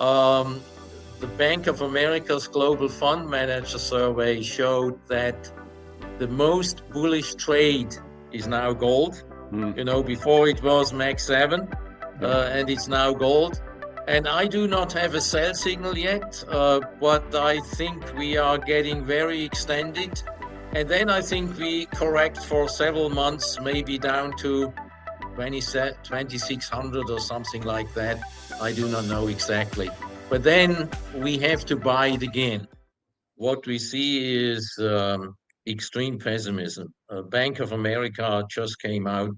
Um, the Bank of America's Global Fund Manager survey showed that the most bullish trade is now gold. Before it was Max 7, and it's now gold. And I do not have a sell signal yet, but I think we are getting very extended. And then I think we correct for several months, maybe down to 2,600 or something like that. I do not know exactly. But then we have to buy it again. What we see is extreme pessimism. Bank of America just came out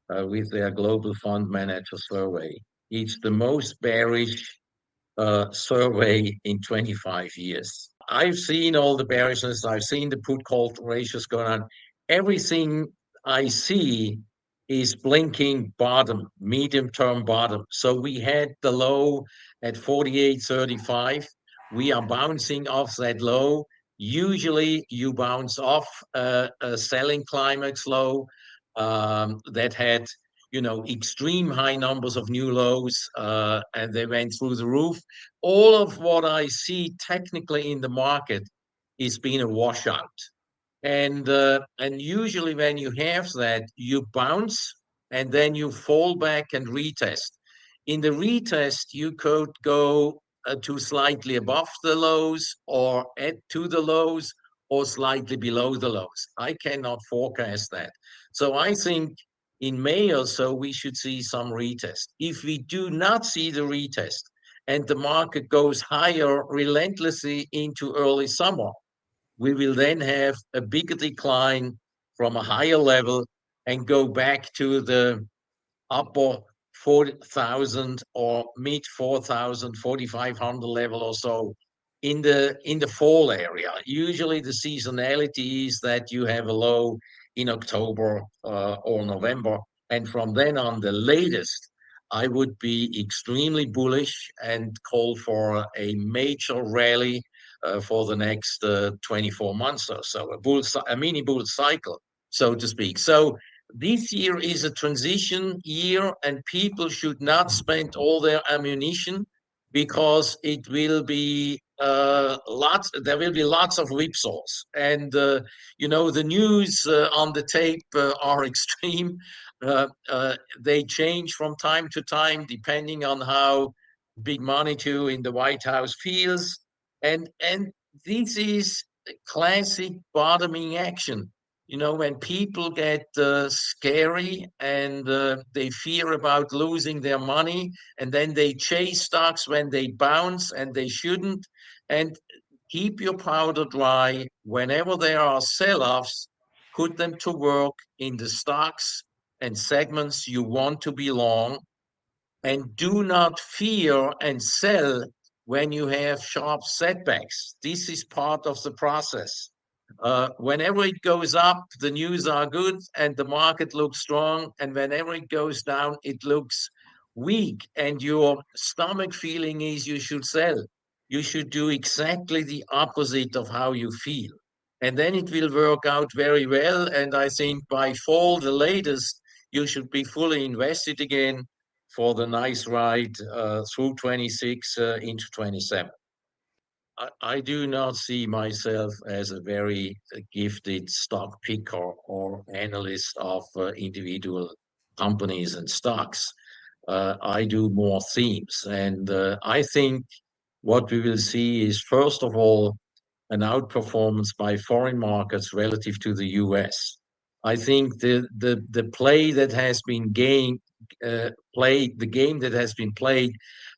with their global fund manager survey. It's the most bearish survey in 25 years. I've seen all the bearishness. I've seen the put call ratios going on. Everything I see is blinking bottom, medium term bottom. So we had the low at 48.35. We are bouncing off that low. Usually you bounce off a selling climax low that had extreme high numbers of new lows, and they went through the roof. All of what I see technically in the market is being a washout. And usually when you have that, you bounce and then you fall back and retest. In the retest, you could go to slightly above the lows or to the lows or slightly below the lows. I cannot forecast that. So I think in May or so, we should see some retest. If we do not see the retest and the market goes higher relentlessly into early summer, we will then have a bigger decline from a higher level and go back to the upper 4,000 or mid 4,000, 4,500 level or so in the fall area. Usually the seasonality is that you have a low in October or November, and from then on, the latest, I would be extremely bullish and call for a major rally for the next 24 months or so, a mini bull cycle, so to speak. So this year is a transition year, and people should not spend all their ammunition because it will be there will be lots of whipsaws. And the news on the tape are extreme. They change from time to time depending on how big money too in the White House feels. And this is classic bottoming action. When people get scary and they fear about losing their money, and then they chase stocks when they bounce and they shouldn't. And keep your powder dry. Whenever there are sell-offs, put them to work in the stocks and segments you want to be long, and do not fear and sell when you have sharp setbacks. This is part of the process. Whenever it goes up, the news are good and the market looks strong. And whenever it goes down, it looks weak. And your stomach feeling is you should sell. You should do exactly the opposite of how you feel. And then it will work out very well. And I think by fall, the latest, you should be fully invested again for the nice ride through 26 into 27. I do not see myself as a very gifted stock picker or analyst of individual companies and stocks. I do more themes. And I think what we will see is, first of all, an outperformance by foreign markets relative to the US. I think the play that has been played, the game that has been played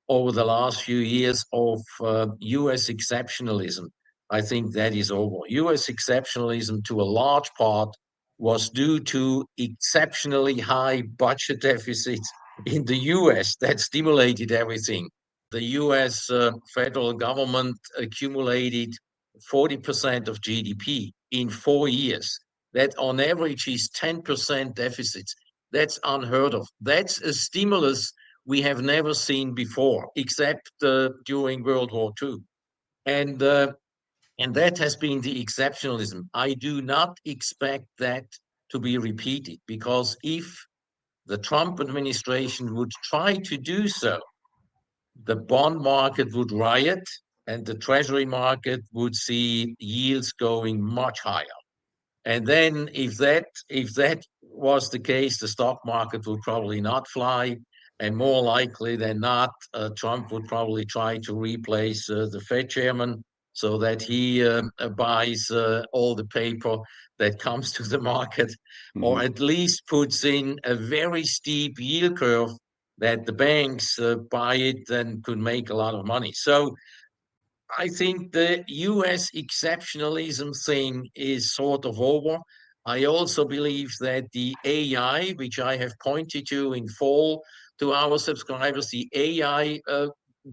over the last few years of US exceptionalism, I think that is over. US exceptionalism, to a large part, was due to exceptionally high budget deficits in the US that stimulated everything. The US federal government accumulated 40% of GDP in 4 years. That on average is 10% deficits. That's unheard of. That's a stimulus we have never seen before, except during World War II. And and that has been the exceptionalism. I do not expect that to be repeated, because if the Trump administration would try to do so, the bond market would riot and the treasury market would see yields going much higher. And then if that was the case, the stock market would probably not fly, and more likely than not, Trump would probably try to replace the Fed chairman so that he buys all the paper that comes to the market, or at least puts in a very steep yield curve that the banks buy it and could make a lot of money. So I think the US exceptionalism thing is sort of over. I also believe that the AI, which I have pointed to in fall to our subscribers, the AI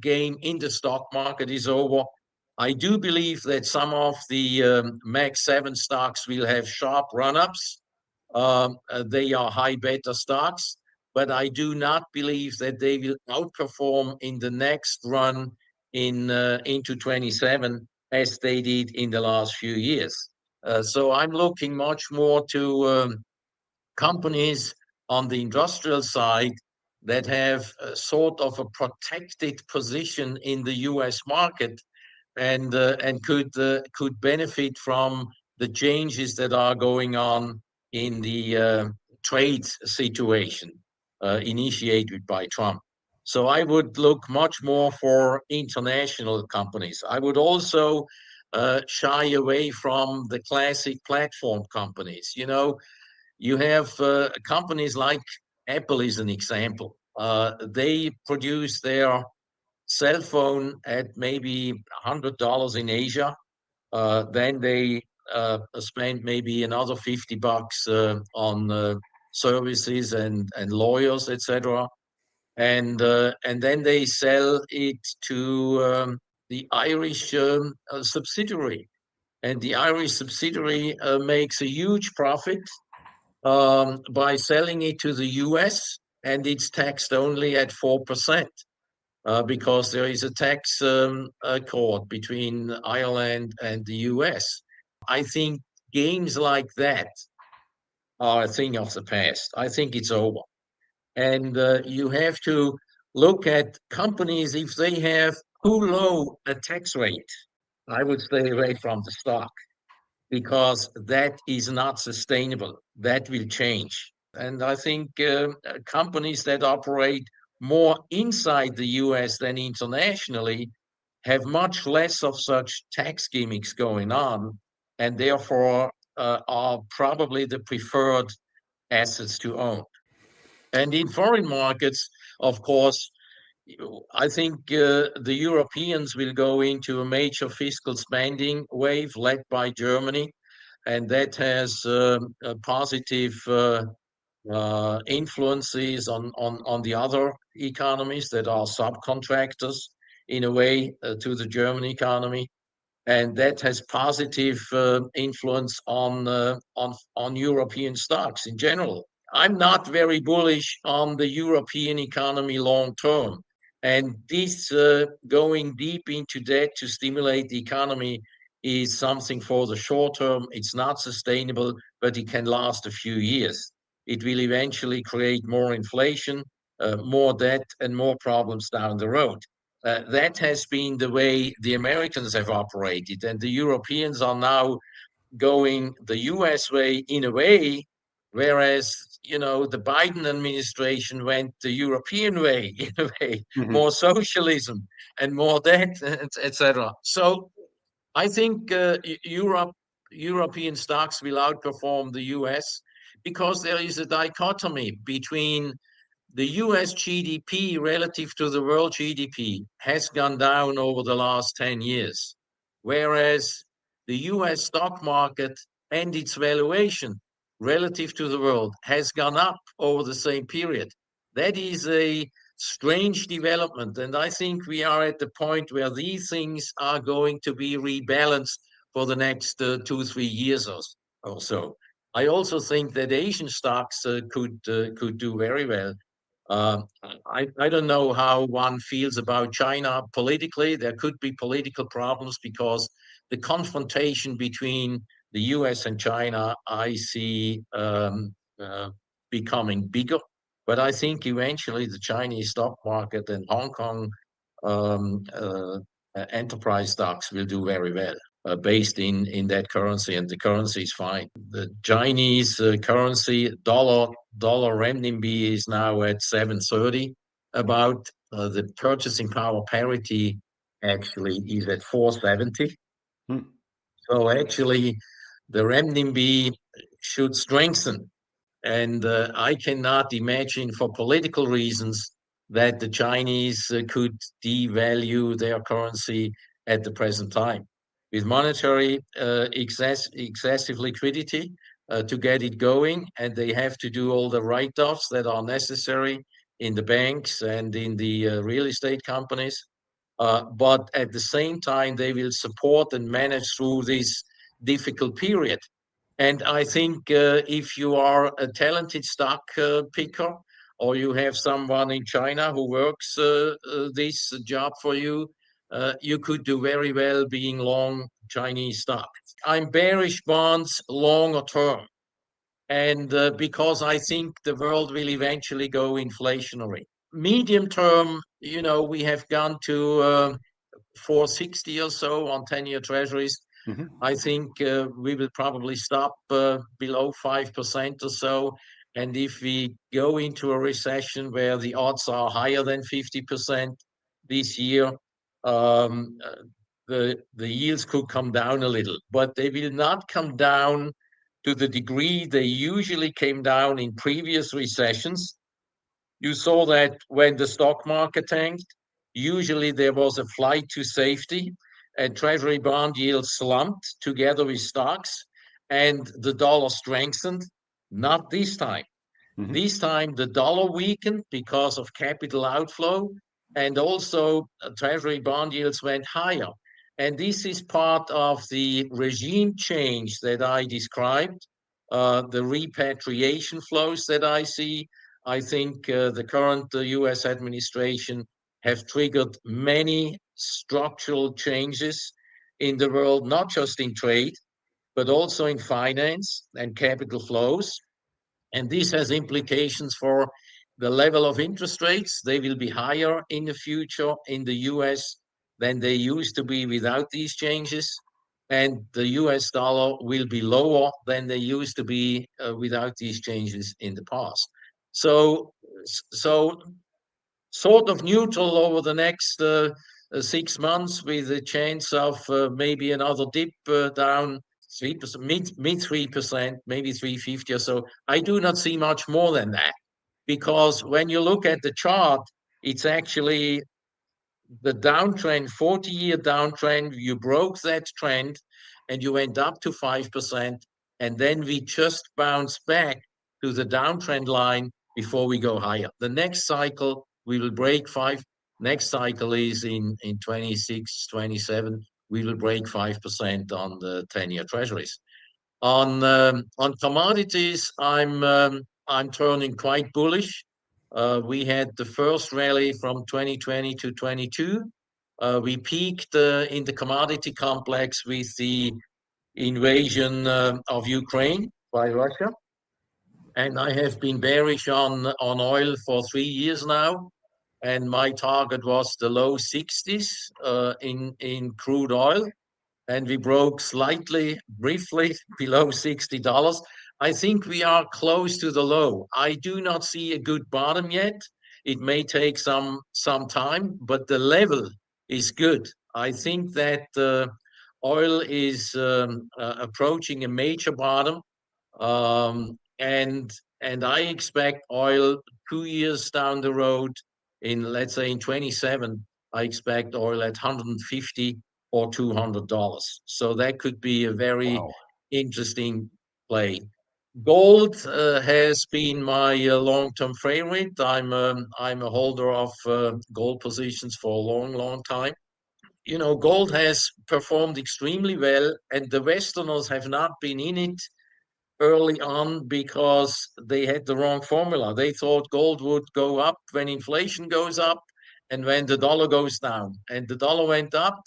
game in the stock market is over. I do believe that some of the Max 7 stocks will have sharp run-ups. They are high beta stocks, but I do not believe that they will outperform in the next run into 27 as they did in the last few years. So I'm looking much more to companies on the industrial side that have sort of a protected position in the US market and could benefit from the changes that are going on in the trade situation initiated by Trump. So I would look much more for international companies. I would also shy away from the classic platform companies. You know, you have companies like Apple is an example. They produce their cell phone at maybe $100 in Asia. Then they spend maybe another $50 on services and lawyers, etc. And then they sell it to the Irish subsidiary, and the Irish subsidiary makes a huge profit by selling it to the US, and it's taxed only at 4%. Because there is a tax accord between Ireland and the US. I think games like that are a thing of the past. I think it's over. And you have to look at companies if they have too low a tax rate. I would stay away from the stock because that is not sustainable. That will change. And I think companies that operate more inside the US than internationally have much less of such tax gimmicks going on, and therefore are probably the preferred assets to own. And in foreign markets, of course, I think the Europeans will go into a major fiscal spending wave led by Germany, and that has positive influences on the other economies that are subcontractors in a way to the German economy, and that has positive influence on European stocks in general. I'm not very bullish on the European economy long term, and this going deep into debt to stimulate the economy is something for the short term. It's not sustainable, but it can last a few years. It will eventually create more inflation, more debt, and more problems down the road. That has been the way the Americans have operated, and the Europeans are now going the US way in a way, whereas the Biden administration went the European way in a way, more socialism and more debt, etc. So I think European stocks will outperform the US because there is a dichotomy between the US GDP relative to the world GDP has gone down over the last 10 years, whereas the US stock market and its valuation relative to the world has gone up over the same period. That is a strange development, and I think we are at the point where these things are going to be rebalanced for the next 2-3 years or so. I also think that Asian stocks could do very well. I don't know how one feels about China politically. There could be political problems because the confrontation between the US and China, I see becoming bigger. But I think eventually the Chinese stock market and Hong Kong enterprise stocks will do very well based in that currency, and the currency is fine. The Chinese currency, dollar renminbi, is now at 730. About the purchasing power parity actually is at 470. So actually, the renminbi should strengthen. And I cannot imagine, for political reasons, that the Chinese could devalue their currency at the present time. With monetary excessive liquidity to get it going, and they have to do all the write-offs that are necessary in the banks and in the real estate companies. But at the same time, they will support and manage through this difficult period. And I think if you are a talented stock picker, or you have someone in China who works this job for you, you could do very well being long Chinese stock. I'm bearish bonds longer term. And because I think the world will eventually go inflationary. Medium term, we have gone to 460 or so on 10-year treasuries. I think we will probably stop below 5% or so. And if we go into a recession where the odds are higher than 50% this year, the yields could come down a little, but they will not come down to the degree they usually came down in previous recessions. You saw that when the stock market tanked, usually there was a flight to safety, and treasury bond yields slumped together with stocks, and the dollar strengthened. Not this time. This time the dollar weakened because of capital outflow, and also treasury bond yields went higher. And this is part of the regime change that I described, the repatriation flows that I see. I think the current US administration have triggered many structural changes in the world, not just in trade, but also in finance and capital flows. And this has implications for the level of interest rates. They will be higher in the future in the US than they used to be without these changes. And the US dollar will be lower than they used to be without these changes in the past. So sort of neutral over the next 6 months, with a chance of maybe another dip down 3%, mid 3%, maybe 350 or so. I do not see much more than that, because when you look at the chart, it's actually the downtrend, 40-year downtrend. You broke that trend and you went up to 5%, and then we just bounce back to the downtrend line before we go higher. The next cycle, we will break 5. Next cycle is in 26, 27. We will break 5% on the 10-year treasuries. On commodities, I'm turning quite bullish. We had the first rally from 2020 to 22. We peaked in the commodity complex with the invasion of Ukraine by Russia. And I have been bearish on oil for 3 years now. And my target was the low 60s in crude oil. And we broke slightly, briefly, below $60. I think we are close to the low. I do not see a good bottom yet. It may take some time, but the level is good. I think that oil is approaching a major bottom, and I expect oil 2 years down the road, let's say in 27, I expect oil at 150 or $200. So that could be a very interesting play. Gold has been my long-term favorite. I'm a holder of gold positions for a long time. Gold has performed extremely well, and the Westerners have not been in it early on because they had the wrong formula. They thought gold would go up when inflation goes up and when the dollar goes down. And the dollar went up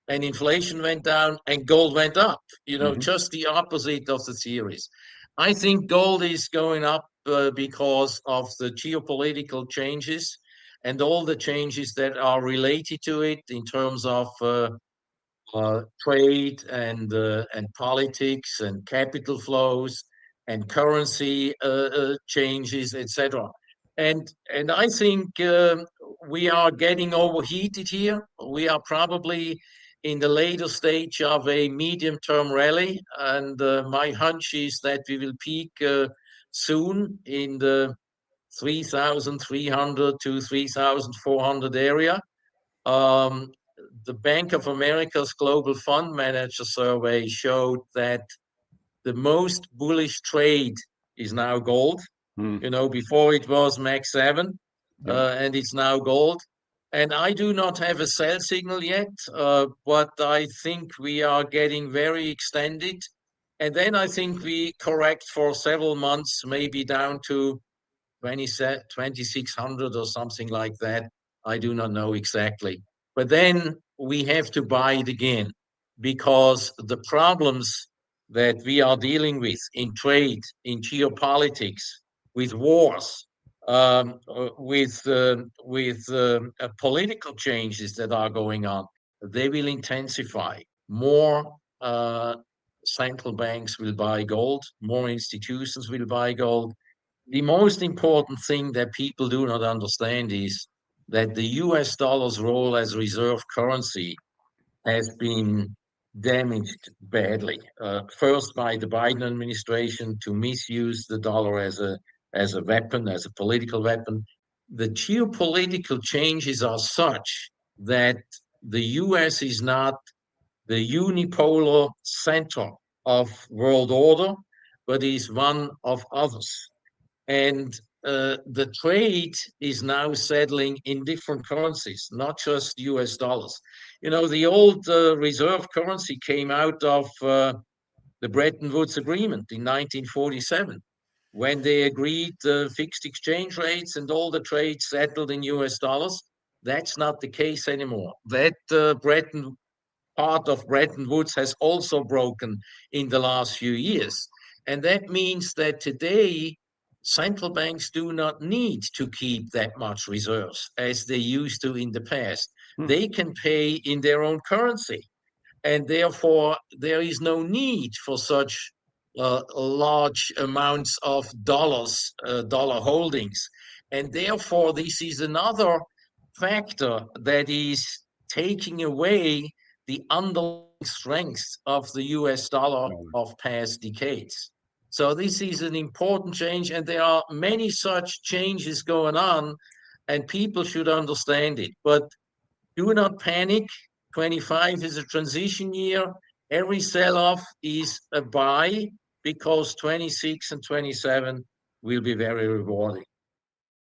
and inflation went down and gold went up, just the opposite of the theories. I think gold is going up because of the geopolitical changes and all the changes that are related to it in terms of trade and politics and capital flows and currency changes, etc. And I think we are getting overheated here. We are probably in the later stage of a medium-term rally, and my hunch is that we will peak soon in the 3,300 to 3,400 area. The Bank of America's Global Fund Manager survey showed that the most bullish trade is now gold. You know, before it was Max 7, and it's now gold. And I do not have a sell signal yet, but I think we are getting very extended. And then I think we correct for several months, maybe down to 2,600 or something like that. I do not know exactly. But then we have to buy it again, because the problems that we are dealing with in trade, in geopolitics, with wars, with political changes that are going on, they will intensify. More central banks will buy gold, more institutions will buy gold. The most important thing that people do not understand is that the US dollar's role as reserve currency has been damaged badly. First, by the Biden administration to misuse the dollar as a weapon, as a political weapon. The geopolitical changes are such that the US is not the unipolar center of world order, but is one of others. And the trade is now settling in different currencies, not just US dollars. You know, the old reserve currency came out of the Bretton Woods Agreement in 1947, when they agreed fixed exchange rates and all the trade settled in US dollars. That's not the case anymore. That part of Bretton Woods has also broken in the last few years. And that means that today, central banks do not need to keep that much reserves as they used to in the past. They can pay in their own currency. And therefore, there is no need for such large amounts of dollar holdings. And therefore, this is another factor that is taking away the underlying strength of the US dollar of past decades. So this is an important change, and there are many such changes going on, and people should understand it. But do not panic. 25 is a transition year. Every sell-off is a buy, because 26 and 27 will be very rewarding.